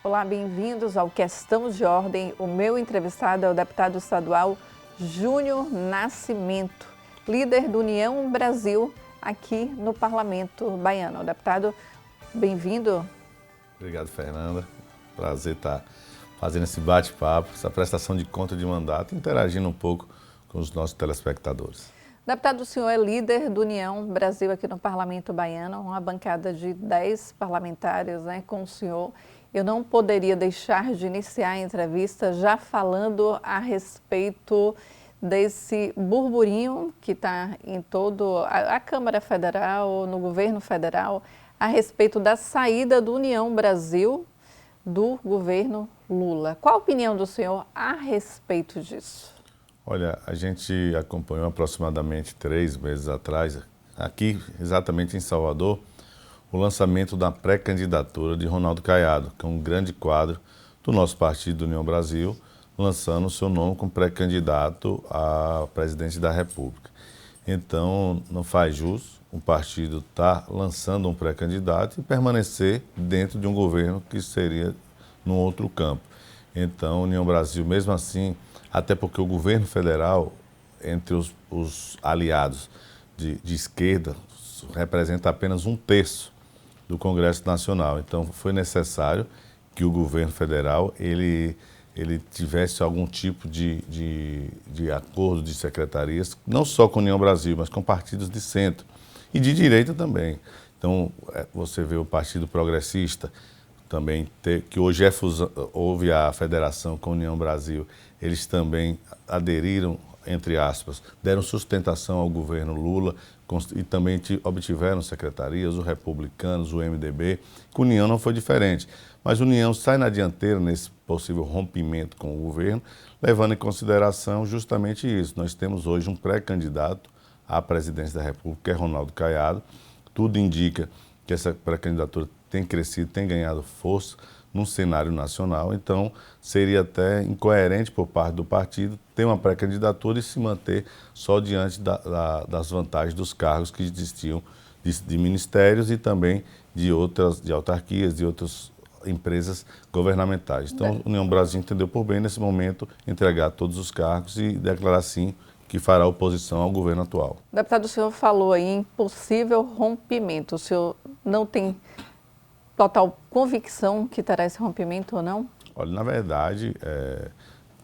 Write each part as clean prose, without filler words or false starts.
Olá, bem-vindos ao Questão de Ordem. O meu entrevistado é o deputado estadual Júnior Nascimento, líder do União Brasil aqui no Parlamento Baiano. Deputado, bem-vindo. Obrigado, Fernanda. Prazer estar fazendo esse bate-papo, essa prestação de conta de mandato, interagindo um pouco com os nossos telespectadores. Deputado, o senhor é líder do União Brasil aqui no Parlamento Baiano, uma bancada de 10 parlamentares, com o senhor. Eu não poderia deixar de iniciar a entrevista já falando a respeito desse burburinho que está em toda a Câmara Federal, no governo federal, a respeito da saída do União Brasil do governo Lula. Qual a opinião do senhor a respeito disso? Olha, a gente acompanhou aproximadamente 3 meses atrás, aqui exatamente em Salvador, o lançamento da pré-candidatura de Ronaldo Caiado, que é um grande quadro do nosso partido União Brasil, lançando o seu nome como pré-candidato a presidente da República. Então, não faz jus um partido estar lançando um pré-candidato e permanecer dentro de um governo que seria num outro campo. Então, a União Brasil, mesmo assim, até porque o governo federal, entre os aliados de esquerda, representa apenas 1/3 do Congresso Nacional. Então, foi necessário que o governo federal ele tivesse algum tipo de acordo de secretarias, não só com a União Brasil, mas com partidos de centro e de direita também. Então, você vê o Partido Progressista também, que hoje houve a federação com a União Brasil, eles também aderiram, entre aspas, deram sustentação ao governo Lula e também obtiveram secretarias, os republicanos, o MDB, que a União não foi diferente. Mas a União sai na dianteira nesse possível rompimento com o governo, levando em consideração justamente isso. Nós temos hoje um pré-candidato à presidência da República, que é Ronaldo Caiado. Tudo indica que essa pré-candidatura tem crescido, tem ganhado força no cenário nacional, então seria até incoerente por parte do partido ter uma pré-candidatura e se manter só diante das vantagens dos cargos que existiam de ministérios e também de autarquias, de outras empresas governamentais. Então, a União Brasil entendeu por bem, nesse momento, entregar todos os cargos e declarar, sim, que fará oposição ao governo atual. Deputado, o senhor falou aí em possível rompimento. O senhor não tem total convicção que terá esse rompimento ou não? Olha, na verdade,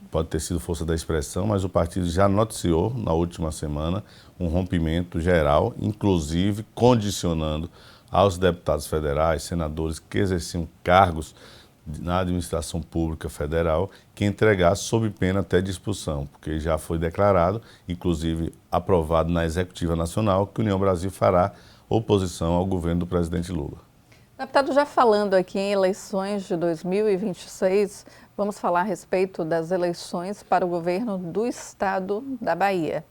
pode ter sido força da expressão, mas o partido já noticiou na última semana um rompimento geral, inclusive condicionando aos deputados federais, senadores que exerciam cargos na administração pública federal, que entregasse sob pena até de expulsão, porque já foi declarado, inclusive aprovado na Executiva Nacional, que a União Brasil fará oposição ao governo do presidente Lula. Deputado, já falando aqui em eleições de 2026, vamos falar a respeito das eleições para o governo do estado da Bahia.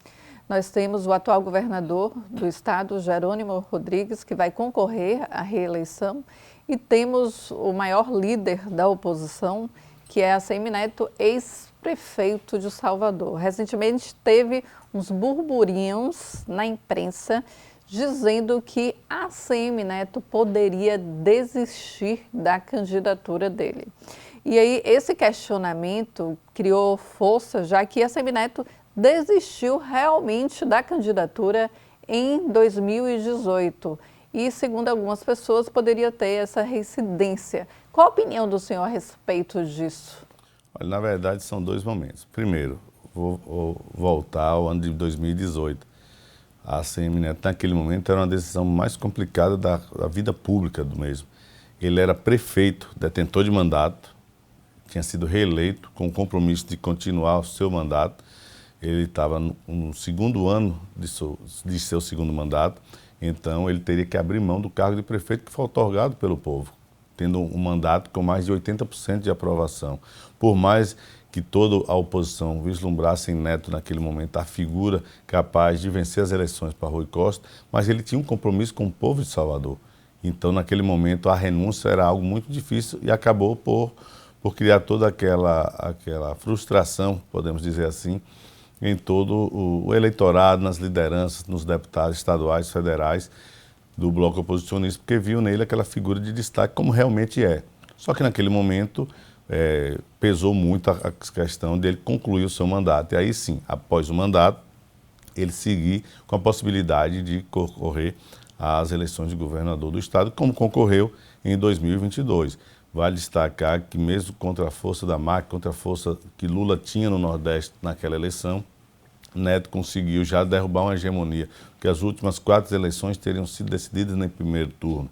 Nós temos o atual governador do estado, Jerônimo Rodrigues, que vai concorrer à reeleição, e temos o maior líder da oposição, que é ACM Neto, ex-prefeito de Salvador. Recentemente teve uns burburinhos na imprensa dizendo que ACM Neto poderia desistir da candidatura dele. E aí esse questionamento criou força, já que ACM Neto desistiu realmente da candidatura em 2018 e, segundo algumas pessoas, poderia ter essa reincidência. Qual a opinião do senhor a respeito disso? Olha, na verdade, são 2 momentos. Primeiro, vou voltar ao ano de 2018. A ACM Neto, naquele momento, era uma decisão mais complicada da vida pública do mesmo. Ele era prefeito, detentor de mandato, tinha sido reeleito com o compromisso de continuar o seu mandato. Ele estava no 2º ano de seu 2º mandato, então ele teria que abrir mão do cargo de prefeito que foi otorgado pelo povo, tendo um mandato com mais de 80% de aprovação. Por mais que toda a oposição vislumbrasse em Neto naquele momento a figura capaz de vencer as eleições para Rui Costa, mas ele tinha um compromisso com o povo de Salvador. Então, naquele momento, a renúncia era algo muito difícil e acabou por criar toda aquela frustração, podemos dizer assim, em todo o eleitorado, nas lideranças, nos deputados estaduais, federais do bloco oposicionista, porque viu nele aquela figura de destaque como realmente é. Só que naquele momento pesou muito a questão dele concluir o seu mandato. E aí sim, após o mandato, ele seguir com a possibilidade de concorrer às eleições de governador do estado, como concorreu em 2022. Vale destacar que mesmo contra a força da máquina, contra a força que Lula tinha no Nordeste naquela eleição, Neto conseguiu já derrubar uma hegemonia, porque as últimas 4 eleições teriam sido decididas no primeiro turno.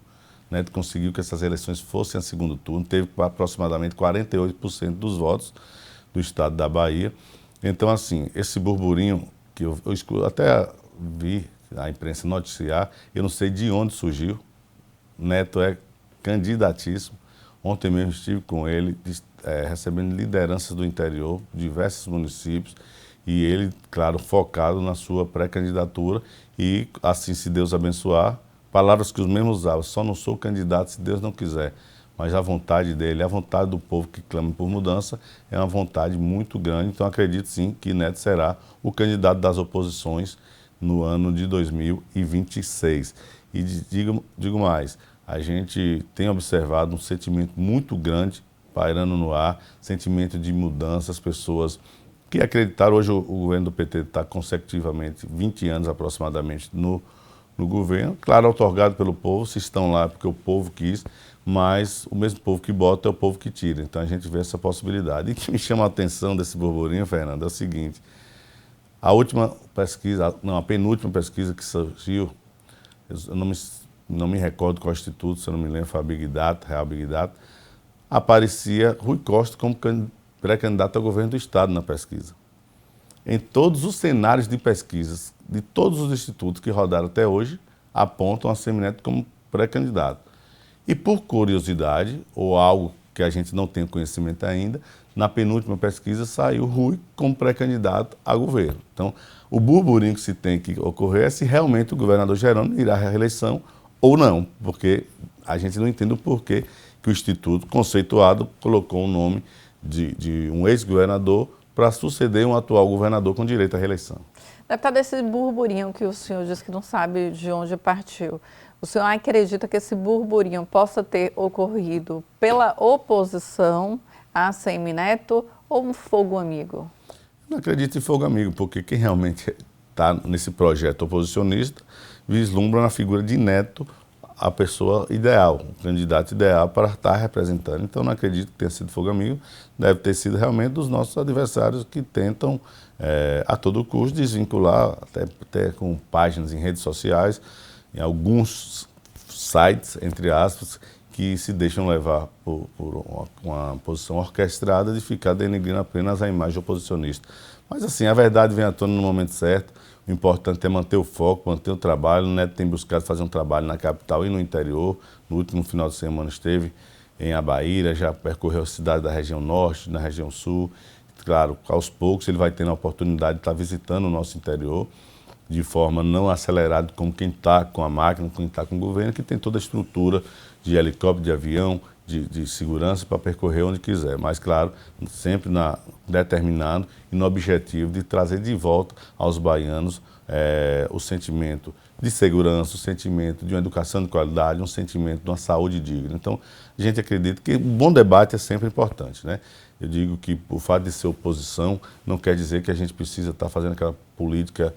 Neto conseguiu que essas eleições fossem a segundo turno, teve aproximadamente 48% dos votos do estado da Bahia. Então, assim, esse burburinho que eu até vi a imprensa noticiar, eu não sei de onde surgiu. Neto é candidatíssimo. Ontem mesmo estive com ele, recebendo lideranças do interior, diversos municípios, e ele, claro, focado na sua pré-candidatura e, assim, se Deus abençoar, palavras que os mesmos usavam, só não sou candidato se Deus não quiser, mas a vontade dele, a vontade do povo que clama por mudança, é uma vontade muito grande, então acredito sim que Neto será o candidato das oposições no ano de 2026. E digo mais, a gente tem observado um sentimento muito grande pairando no ar, sentimento de mudança, as pessoas que acreditaram. Hoje o governo do PT está consecutivamente 20 anos aproximadamente no governo, claro, outorgado pelo povo, se estão lá porque o povo quis, mas o mesmo povo que bota é o povo que tira, então a gente vê essa possibilidade. E o que me chama a atenção desse burburinho, Fernando, é o seguinte: a última pesquisa, não, a penúltima pesquisa que surgiu, eu não me recordo qual instituto, se eu não me lembro, foi a Big Data, Real Big Data, aparecia Rui Costa como pré-candidato ao governo do estado na pesquisa. Em todos os cenários de pesquisas, de todos os institutos que rodaram até hoje, apontam a Semineto como pré-candidato. E por curiosidade, ou algo que a gente não tem conhecimento ainda, na penúltima pesquisa saiu Rui como pré-candidato a governo. Então, o burburinho que se tem que ocorrer é se realmente o governador Jerônimo irá à reeleição ou não, porque a gente não entende o porquê que o Instituto, conceituado, colocou o nome de um ex-governador para suceder um atual governador com direito à reeleição. Deputado, esse burburinho que o senhor disse que não sabe de onde partiu, o senhor acredita que esse burburinho possa ter ocorrido pela oposição a Semineto ou um fogo amigo? Não acredito em fogo amigo, porque quem realmente está nesse projeto oposicionista vislumbra na figura de Neto a pessoa ideal, o candidato ideal para estar representando. Então, não acredito que tenha sido fogo amigo, deve ter sido realmente dos nossos adversários que tentam, a todo custo, desvincular, até com páginas em redes sociais, em alguns sites, entre aspas, que se deixam levar por uma posição orquestrada de ficar denegrindo apenas a imagem oposicionista. Mas, assim, a verdade vem à tona no momento certo. O importante é manter o foco, manter o trabalho. O Neto tem buscado fazer um trabalho na capital e no interior. No último final de semana esteve em Abaíra, já percorreu a cidade da região norte, na região sul. Claro, aos poucos ele vai tendo a oportunidade de estar visitando o nosso interior de forma não acelerada, como quem está com a máquina, quem está com o governo, que tem toda a estrutura de helicóptero, de avião, de segurança para percorrer onde quiser. Mas, claro, sempre determinado e no objetivo de trazer de volta aos baianos o sentimento de segurança, o sentimento de uma educação de qualidade, um sentimento de uma saúde digna. Então, a gente acredita que um bom debate é sempre importante, né? Eu digo que o fato de ser oposição não quer dizer que a gente precisa estar fazendo aquela política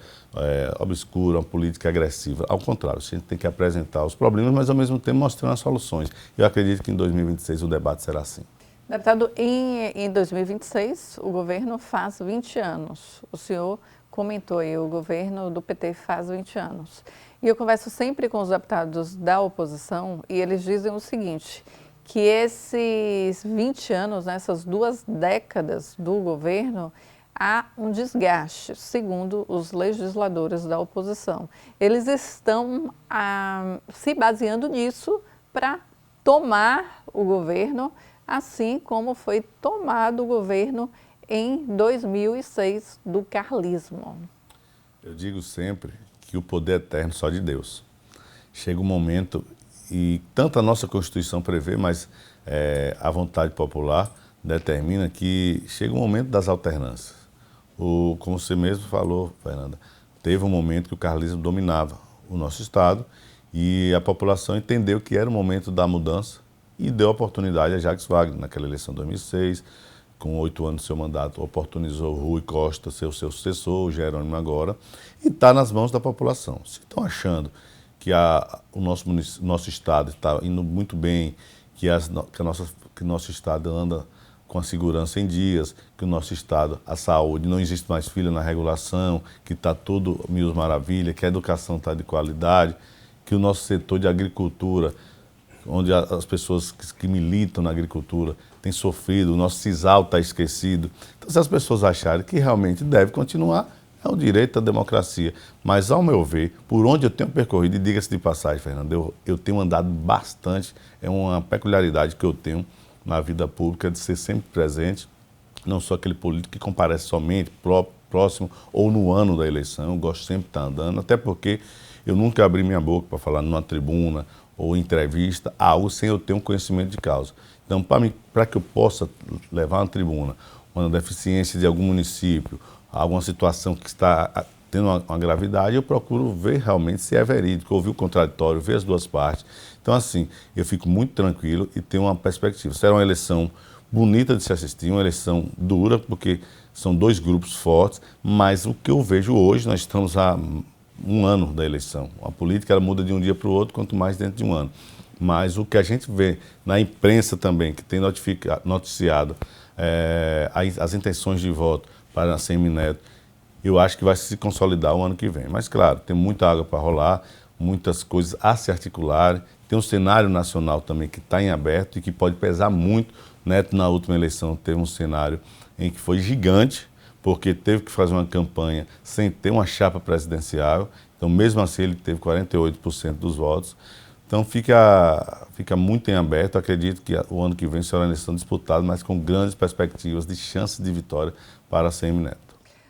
obscura, uma política agressiva. Ao contrário, a gente tem que apresentar os problemas, mas ao mesmo tempo mostrando as soluções. Eu acredito que em 2026 o debate será assim. Deputado, em 2026 o governo faz 20 anos. O senhor comentou aí, o governo do PT faz 20 anos. E eu converso sempre com os deputados da oposição e eles dizem o seguinte, que esses 20 anos, né, essas 2 décadas do governo, há um desgaste, segundo os legisladores da oposição. Eles estão se baseando nisso para tomar o governo, assim como foi tomado o governo em 2006 do carlismo. Eu digo sempre que o poder é eterno só de Deus. Chega um momento, e tanto a nossa Constituição prevê, mas a vontade popular determina que chega um momento das alternâncias. Como você mesmo falou, Fernanda, teve um momento que o carlismo dominava o nosso estado e a população entendeu que era o momento da mudança, e deu oportunidade a Jacques Wagner, naquela eleição de 2006, com 8 anos do seu mandato, oportunizou o Rui Costa ser o seu sucessor, o Jerônimo agora, e está nas mãos da população. Se estão achando que o nosso Estado está indo muito bem, que o nosso Estado anda com a segurança em dias, que o nosso Estado, a saúde, não existe mais filha na regulação, que está tudo mil maravilha, que a educação está de qualidade, que o nosso setor de agricultura, onde as pessoas que militam na agricultura têm sofrido, o nosso sisal está esquecido. Então, se as pessoas acharem que realmente deve continuar, é o direito da democracia. Mas, ao meu ver, por onde eu tenho percorrido, e diga-se de passagem, Fernando, eu tenho andado bastante, é uma peculiaridade que eu tenho na vida pública, de ser sempre presente, não sou aquele político que comparece somente próximo ou no ano da eleição, eu gosto sempre de estar andando, até porque eu nunca abri minha boca para falar numa tribuna ou entrevista, algo sem eu ter um conhecimento de causa. Então, para que eu possa levar uma tribuna, uma deficiência de algum município, alguma situação que está tendo uma gravidade, eu procuro ver realmente se é verídico, ouvir o contraditório, ver as duas partes. Então, assim, eu fico muito tranquilo e tenho uma perspectiva. Será uma eleição bonita de se assistir, uma eleição dura, porque são dois grupos fortes, mas o que eu vejo hoje, nós estamos há um ano da eleição. A política ela muda de um dia para o outro, quanto mais dentro de um ano. Mas o que a gente vê na imprensa também, que tem noticiado as intenções de voto para a Semineto, eu acho que vai se consolidar o ano que vem. Mas, claro, tem muita água para rolar, muitas coisas a se articular. Tem um cenário nacional também que está em aberto e que pode pesar muito. Neto, na última eleição, teve um cenário em que foi gigante, porque teve que fazer uma campanha sem ter uma chapa presidencial. Então, mesmo assim, ele teve 48% dos votos. Então, fica muito em aberto. Acredito que o ano que vem será uma eleição disputada, mas com grandes perspectivas de chances de vitória para a Semineto.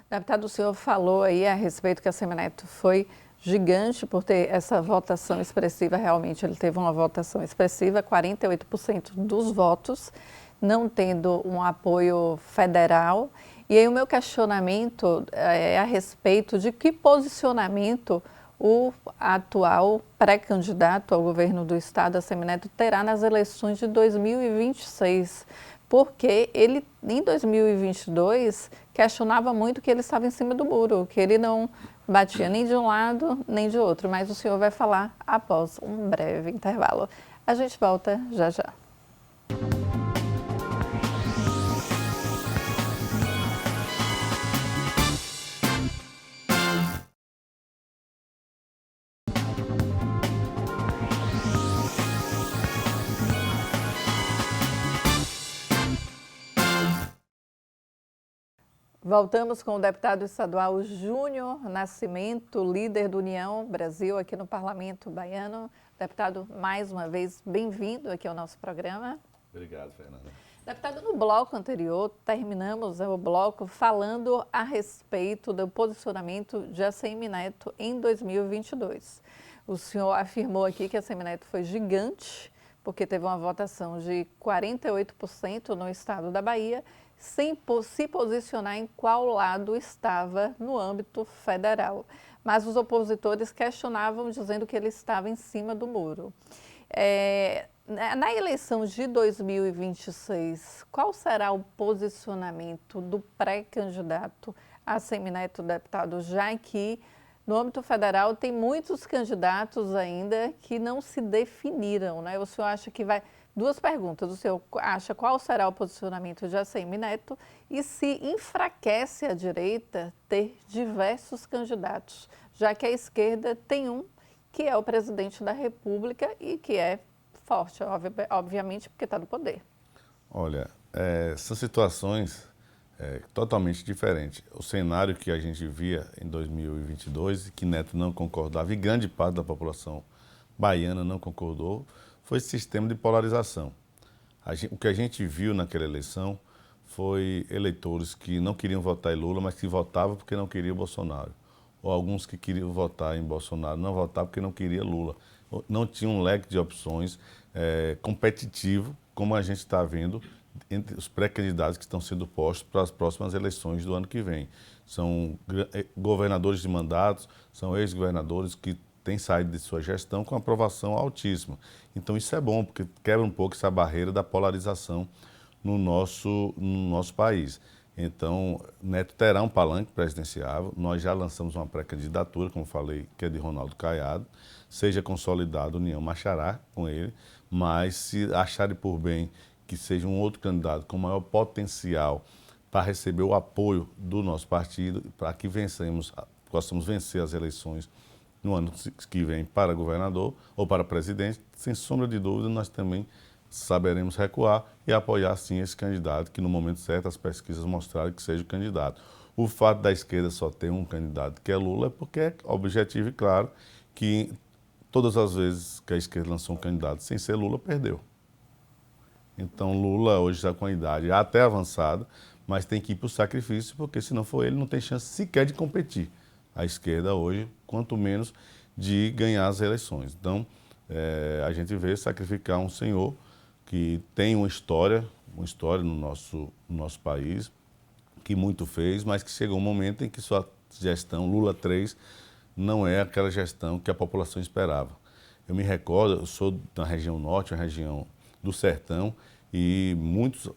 Deputado, o senhor falou aí a respeito que a Semineto foi gigante por ter essa votação expressiva. Realmente, ele teve uma votação expressiva, 48% dos votos, não tendo um apoio federal. E aí o meu questionamento é a respeito de que posicionamento o atual pré-candidato ao governo do estado, Assemineto, terá nas eleições de 2026, porque ele, em 2022, questionava muito que ele estava em cima do muro, que ele não batia nem de um lado nem de outro, mas o senhor vai falar após um breve intervalo. A gente volta já já. Voltamos com o deputado estadual Júnior Nascimento, líder do União Brasil aqui no Parlamento Baiano. Deputado, mais uma vez, bem-vindo aqui ao nosso programa. Obrigado, Fernanda. Deputado, no bloco anterior, terminamos o bloco falando a respeito do posicionamento de Assemineto em 2022. O senhor afirmou aqui que a Assemineto foi gigante, porque teve uma votação de 48% no estado da Bahia, sem se posicionar em qual lado estava no âmbito federal. Mas os opositores questionavam, dizendo que ele estava em cima do muro. Na eleição de 2026, qual será o posicionamento do pré-candidato Assemineto, deputado, já que no âmbito federal tem muitos candidatos ainda que não se definiram, né? O senhor acha que vai... Duas perguntas. O senhor acha qual será o posicionamento de Assemineto e se enfraquece a direita ter diversos candidatos, já que a esquerda tem um que é o presidente da República e que é forte, obviamente, porque está no poder. Olha, são situações totalmente diferentes. O cenário que a gente via em 2022, que Neto não concordava, e grande parte da população baiana não concordou, foi esse sistema de polarização. O que a gente viu naquela eleição foi eleitores que não queriam votar em Lula, mas que votavam porque não queriam Bolsonaro. Ou alguns que queriam votar em Bolsonaro, não votavam porque não queriam Lula. Não tinha um leque de opções competitivo, como a gente está vendo entre os pré-candidatos que estão sendo postos para as próximas eleições do ano que vem. São governadores de mandatos, são ex-governadores que tem saído de sua gestão com aprovação altíssima. Então isso é bom, porque quebra um pouco essa barreira da polarização no nosso país. Então, Neto terá um palanque presidenciável, nós já lançamos uma pré-candidatura, como falei, que é de Ronaldo Caiado, seja consolidado, a União marchará com ele, mas se acharem por bem que seja um outro candidato com maior potencial para receber o apoio do nosso partido, para que possamos vencer as eleições no ano que vem para governador ou para presidente, sem sombra de dúvida, nós também saberemos recuar e apoiar sim esse candidato, que no momento certo as pesquisas mostraram que seja o candidato. O fato da esquerda só ter um candidato que é Lula é porque é objetivo e claro que todas as vezes que a esquerda lançou um candidato sem ser Lula, perdeu. Então Lula hoje está com a idade até avançada, mas tem que ir para o sacrifício, porque se não for ele, não tem chance sequer de competir. A esquerda hoje, quanto menos, de ganhar as eleições. Então, a gente vê sacrificar um senhor que tem uma história no nosso país, que muito fez, mas que chegou um momento em que sua gestão, Lula 3, não é aquela gestão que a população esperava. Eu me recordo, eu sou da região norte, uma região do sertão, e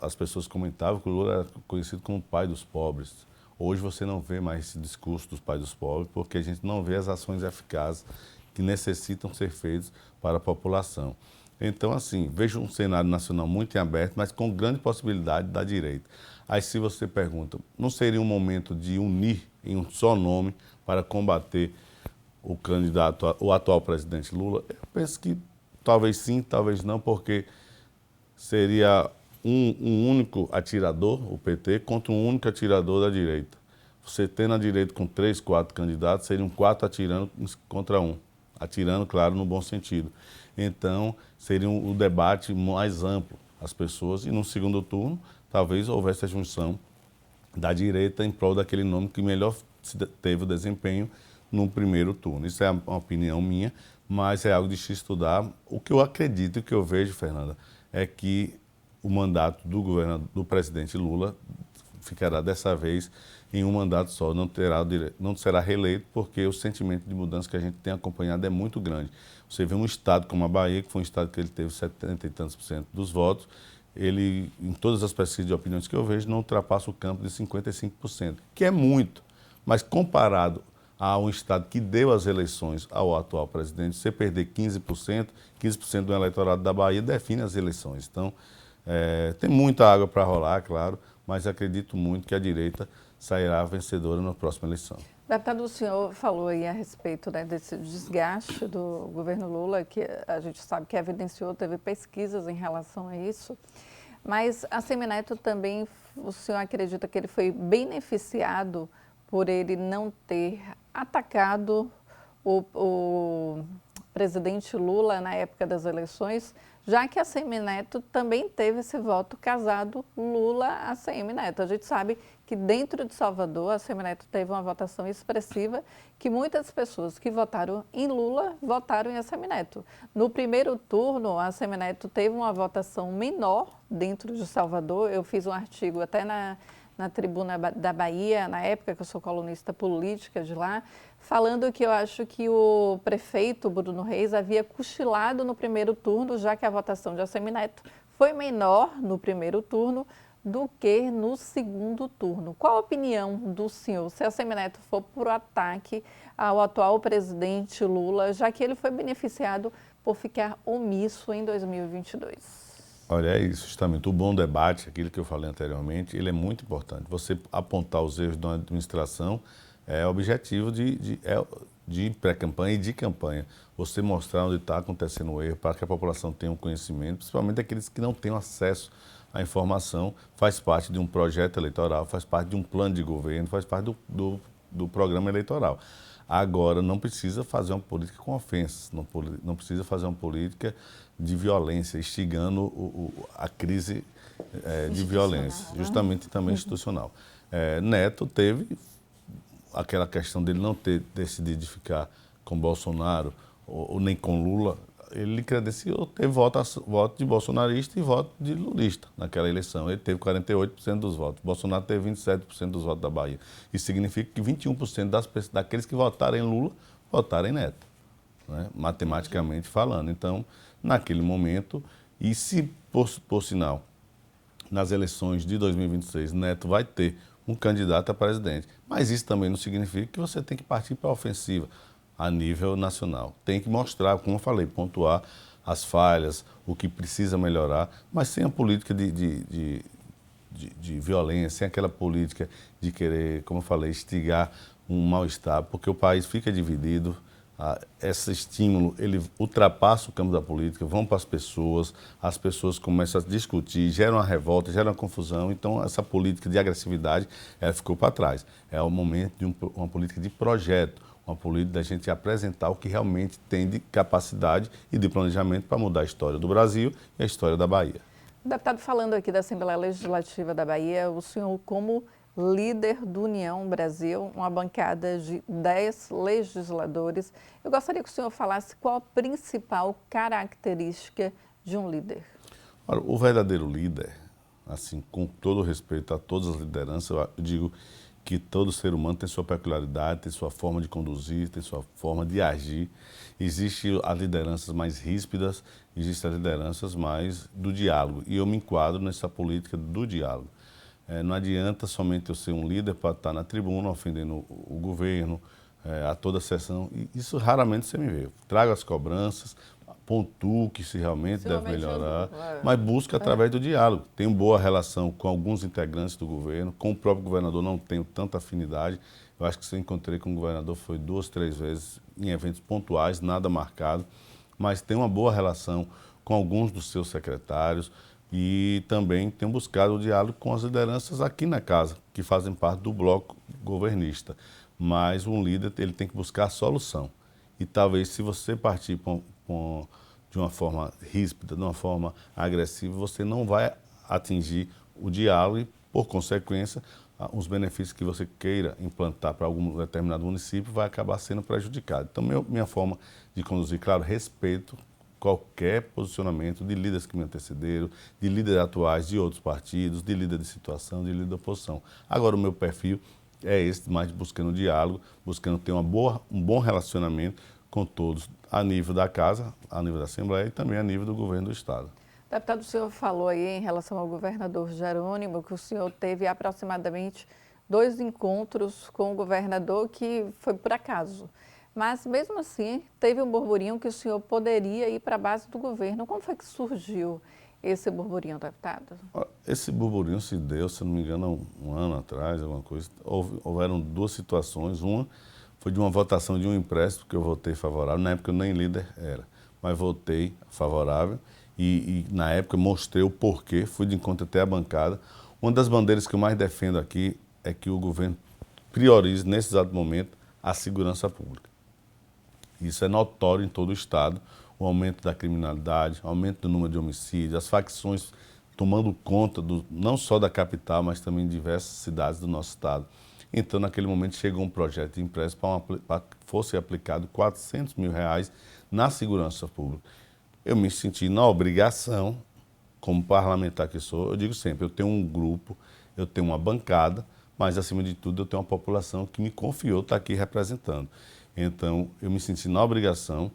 as pessoas comentavam que o Lula era conhecido como o pai dos pobres. Hoje você não vê mais esse discurso dos pais dos pobres, porque a gente não vê as ações eficazes que necessitam ser feitas para a população. Então, assim, vejo um cenário nacional muito em aberto, mas com grande possibilidade da direita. Aí, se você pergunta, não seria um momento de unir em um só nome para combater o atual presidente Lula? Eu penso que talvez sim, talvez não, porque seria um único atirador, o PT, contra um único atirador da direita. Você tendo a direita com 3, 4 candidatos, seriam 4 atirando contra um. Atirando, claro, no bom sentido. Então, seria um debate mais amplo, as pessoas, e no segundo turno, talvez houvesse a junção da direita em prol daquele nome que melhor teve o desempenho no primeiro turno. Isso é uma opinião minha, mas é algo de se estudar. O que eu acredito e o que eu vejo, Fernanda, é que o mandato do presidente Lula ficará dessa vez em um mandato só, não será reeleito, porque o sentimento de mudança que a gente tem acompanhado é muito grande. Você vê um estado como a Bahia, que foi um estado que ele teve 70 e tantos % dos votos, ele, em todas as pesquisas de opiniões que eu vejo, não ultrapassa o campo de 55%, que é muito, mas comparado a um estado que deu as eleições ao atual presidente, você perder 15% do eleitorado da Bahia define as eleições. Então, tem muita água para rolar, claro, mas acredito muito que a direita sairá vencedora na próxima eleição. Deputado, o senhor falou aí a respeito, né, desse desgaste do governo Lula, que a gente sabe que evidenciou, teve pesquisas em relação a isso, mas a Semineto também, o senhor acredita que ele foi beneficiado por ele não ter atacado o presidente Lula na época das eleições, já que a Semineto também teve esse voto casado Lula-ACM Neto. A gente sabe que dentro de Salvador a Semineto teve uma votação expressiva, que muitas pessoas que votaram em Lula votaram em ACM Neto. No primeiro turno, a Semineto teve uma votação menor dentro de Salvador. Eu fiz um artigo até na Tribuna da Bahia, na época que eu sou colunista política de lá, falando que eu acho que o prefeito Bruno Reis havia cochilado no primeiro turno, já que a votação de ACM Neto foi menor no primeiro turno do que no segundo turno. Qual a opinião do senhor se ACM Neto for por ataque ao atual presidente Lula, já que ele foi beneficiado por ficar omisso em 2022? Olha, é isso, justamente. O bom debate, aquilo que eu falei anteriormente, ele é muito importante. Você apontar os erros da administração é objetivo de pré-campanha e de campanha. Você mostrar onde está acontecendo o erro para que a população tenha um conhecimento, principalmente aqueles que não têm acesso à informação, faz parte de um projeto eleitoral, faz parte de um plano de governo, faz parte do programa eleitoral. Agora, não precisa fazer uma política com ofensas, não precisa fazer uma política de violência, instigando a crise de violência, justamente também institucional. Neto teve aquela questão dele não ter decidido ficar com Bolsonaro ou nem com Lula, ele credenciou ter voto de bolsonarista e voto de lulista naquela eleição. Ele teve 48% dos votos, Bolsonaro teve 27% dos votos da Bahia. Isso significa que 21% daqueles que votaram em Lula votaram em Neto. né, matematicamente falando. Então, naquele momento, e se, por sinal, nas eleições de 2026, Neto vai ter um candidato a presidente. Mas isso também não significa que você tem que partir para a ofensiva a nível nacional. Tem que mostrar, como eu falei, pontuar as falhas, o que precisa melhorar, mas sem a política de violência, sem aquela política de querer, como eu falei, instigar um mal-estar, porque o país fica dividido. Esse estímulo, ele ultrapassa o campo da política, vão para as pessoas começam a discutir, geram uma revolta, geram uma confusão, então essa política de agressividade, ela ficou para trás. É o momento de uma política de projeto, uma política da gente apresentar o que realmente tem de capacidade e de planejamento para mudar a história do Brasil e a história da Bahia. Deputado, falando aqui da Assembleia Legislativa da Bahia, o senhor, como líder do União Brasil, uma bancada de 10 legisladores, eu gostaria que o senhor falasse qual a principal característica de um líder. Ora, o verdadeiro líder, assim, com todo respeito a todas as lideranças, eu digo que todo ser humano tem sua peculiaridade, tem sua forma de conduzir, tem sua forma de agir. Existem as lideranças mais ríspidas, existem as lideranças mais do diálogo. E eu me enquadro nessa política do diálogo. Não adianta somente eu ser um líder para estar na tribuna ofendendo o governo, a toda a sessão. E isso raramente você me vê. Trago as cobranças, pontuo o que se realmente deve melhorar, mas busca através do diálogo. Tenho boa relação com alguns integrantes do governo, com o próprio governador não tenho tanta afinidade. Eu acho que se eu encontrei com o governador foi 2, 3 vezes em eventos pontuais, nada marcado, mas tenho uma boa relação com alguns dos seus secretários e também tenho buscado o diálogo com as lideranças aqui na casa, que fazem parte do bloco governista. Mas um líder ele tem que buscar a solução. E talvez se você partir de uma forma ríspida, de uma forma agressiva, você não vai atingir o diálogo e, por consequência, os benefícios que você queira implantar para algum determinado município vai acabar sendo prejudicado. Então, minha forma de conduzir, claro, respeito qualquer posicionamento de líderes que me antecederam, de líderes atuais de outros partidos, de líder de situação, de líder da oposição. Agora, o meu perfil é esse, mais buscando diálogo, buscando ter um bom relacionamento com todos, a nível da Casa, a nível da Assembleia e também a nível do governo do Estado. Deputado, o senhor falou aí em relação ao governador Jerônimo, que o senhor teve aproximadamente 2 encontros com o governador que foi por acaso. Mas, mesmo assim, teve um burburinho que o senhor poderia ir para a base do governo. Como foi que surgiu esse burburinho, deputado? Esse burburinho se deu, se não me engano, um ano atrás, alguma coisa. Houveram 2 situações. Uma foi de uma votação de um empréstimo que eu votei favorável. Na época eu nem líder era, mas votei favorável. E na época mostrei o porquê, fui de encontro até a bancada. Uma das bandeiras que eu mais defendo aqui é que o governo priorize, nesse exato momento, a segurança pública. Isso é notório em todo o Estado, o aumento da criminalidade, o aumento do número de homicídios, as facções tomando conta não só da capital, mas também de diversas cidades do nosso Estado. Então, naquele momento, chegou um projeto de empréstimo para que fosse aplicado R$400 mil na segurança pública. Eu me senti na obrigação, como parlamentar que sou, eu digo sempre, eu tenho um grupo, eu tenho uma bancada, mas, acima de tudo, eu tenho uma população que me confiou estar aqui representando. Então, eu me senti na obrigação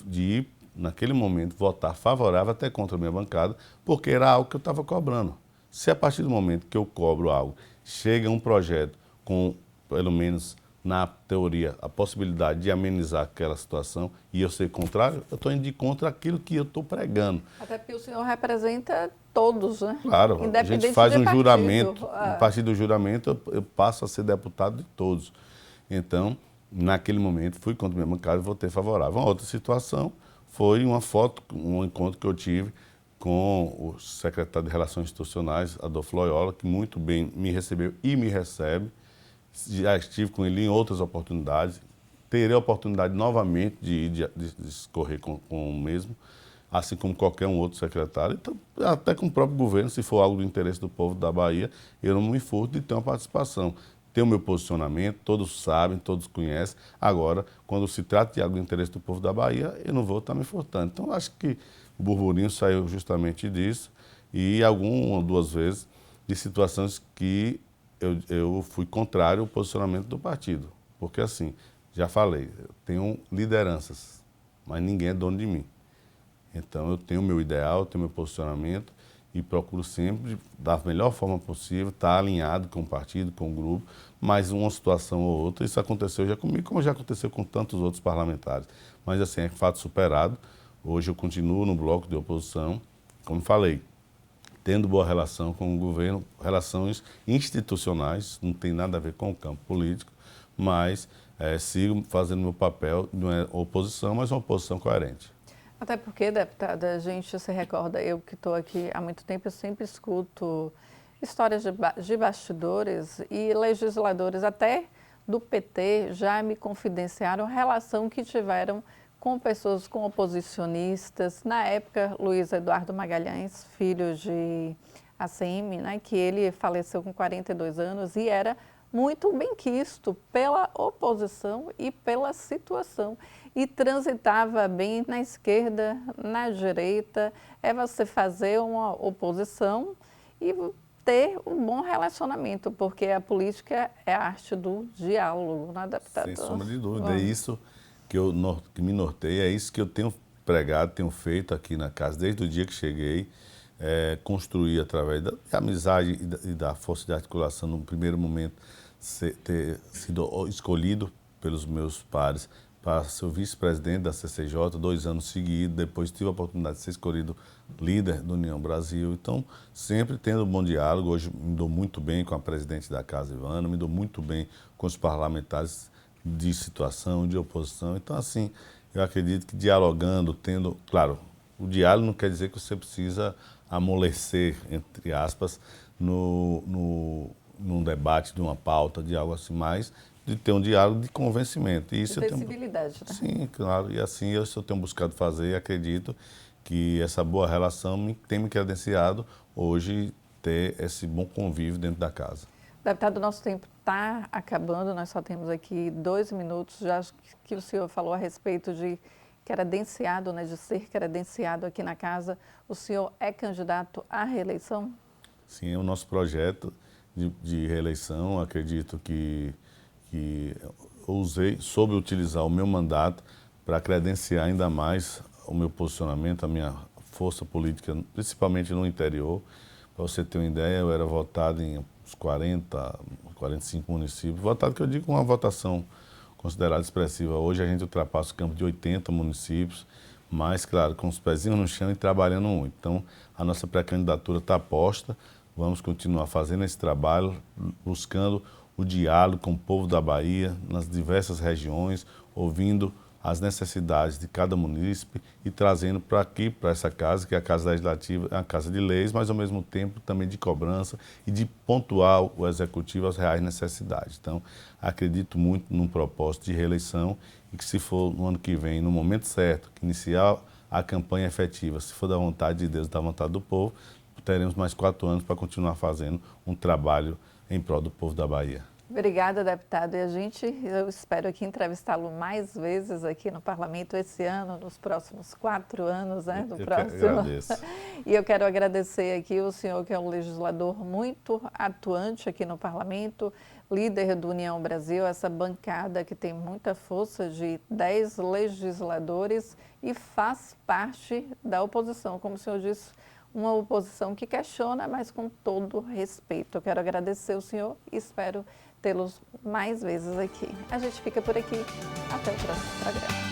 de ir, naquele momento, votar favorável até contra a minha bancada, porque era algo que eu estava cobrando. Se a partir do momento que eu cobro algo, chega um projeto com, pelo menos na teoria, a possibilidade de amenizar aquela situação e eu ser contrário, eu estou indo de contra aquilo que eu estou pregando. Até porque o senhor representa todos, né? Claro, a gente faz um juramento, a partir do juramento eu passo a ser deputado de todos. Então, naquele momento, fui contra minha bancada e votei favorável. Uma outra situação foi uma foto, um encontro que eu tive com o secretário de Relações Institucionais, Adolfo Loyola, que muito bem me recebeu e me recebe. Já estive com ele em outras oportunidades. Terei a oportunidade novamente de discorrer com o mesmo, assim como qualquer um outro secretário. Então, até com o próprio governo, se for algo do interesse do povo da Bahia, eu não me furto de ter uma participação. Tenho o meu posicionamento, todos sabem, todos conhecem. Agora, quando se trata de algo do interesse do povo da Bahia, eu não vou estar me furtando. Então, acho que o burburinho saiu justamente disso e alguma ou 2 vezes de situações que eu fui contrário ao posicionamento do partido. Porque, assim, já falei, eu tenho lideranças mas ninguém é dono de mim. Então eu tenho o meu ideal, eu tenho o meu posicionamento e procuro sempre, da melhor forma possível, estar alinhado com o partido, com o grupo, mas uma situação ou outra, isso aconteceu já comigo, como já aconteceu com tantos outros parlamentares. Mas assim, é fato superado. Hoje eu continuo no bloco de oposição, como falei, tendo boa relação com o governo, relações institucionais, não tem nada a ver com o campo político, mas sigo fazendo meu papel, não é oposição, mas uma oposição coerente. Até porque, deputada, a gente se recorda, eu que estou aqui há muito tempo, eu sempre escuto histórias de bastidores e legisladores até do PT já me confidenciaram a relação que tiveram com pessoas, com oposicionistas. Na época, Luiz Eduardo Magalhães, filho de ACM, né, que ele faleceu com 42 anos e era muito benquisto pela oposição e pela situação. E transitava bem na esquerda, na direita. É você fazer uma oposição e ter um bom relacionamento, porque a política é a arte do diálogo, né, deputado? Sem sombra de dúvida, é isso que me norteia, é isso que eu tenho pregado, tenho feito aqui na casa desde o dia que cheguei, construir através da amizade e da força de articulação no primeiro momento, ter sido escolhido pelos meus pares para ser o vice-presidente da CCJ 2 anos seguidos, depois tive a oportunidade de ser escolhido líder do União Brasil, então sempre tendo um bom diálogo. Hoje me dou muito bem com a presidente da casa, Ivana, me dou muito bem com os parlamentares de situação, de oposição, então assim, eu acredito que dialogando, tendo, claro, o diálogo não quer dizer que você precisa amolecer, entre aspas, num debate de uma pauta, de algo assim, mais de ter um diálogo de convencimento. E isso de sensibilidade, né? Sim, claro. E assim eu tenho buscado fazer e acredito que essa boa relação tem me credenciado hoje ter esse bom convívio dentro da casa. Deputado, nosso tempo está acabando, nós só temos aqui 2 minutos. Já que o senhor falou a respeito de credenciado, né, de ser credenciado aqui na casa, o senhor é candidato à reeleição? Sim, é o nosso projeto de reeleição. Acredito que soube utilizar o meu mandato para credenciar ainda mais o meu posicionamento, a minha força política, principalmente no interior. Para você ter uma ideia, eu era votado em uns 45 municípios, votado que eu digo uma votação considerada expressiva. Hoje a gente ultrapassa o campo de 80 municípios, mas, claro, com os pezinhos no chão e trabalhando muito. Então, a nossa pré-candidatura está posta, vamos continuar fazendo esse trabalho, buscando o diálogo com o povo da Bahia, nas diversas regiões, ouvindo as necessidades de cada munícipe e trazendo para aqui, para essa casa, que é a Casa Legislativa, é a Casa de Leis, mas ao mesmo tempo também de cobrança e de pontuar o Executivo às reais necessidades. Então, acredito muito num propósito de reeleição e que se for no ano que vem, no momento certo, que iniciar a campanha efetiva, se for da vontade de Deus, da vontade do povo, teremos mais 4 anos para continuar fazendo um trabalho em prol do povo da Bahia. Obrigada, deputado. E eu espero aqui entrevistá-lo mais vezes aqui no Parlamento esse ano, nos próximos 4 anos, né? Eu agradeço. E eu quero agradecer aqui o senhor, que é um legislador muito atuante aqui no Parlamento, líder do União Brasil, essa bancada que tem muita força de 10 legisladores e faz parte da oposição, como o senhor disse, uma oposição que questiona, mas com todo respeito. Eu quero agradecer o senhor e espero tê-los mais vezes aqui. A gente fica por aqui. Até o próximo programa.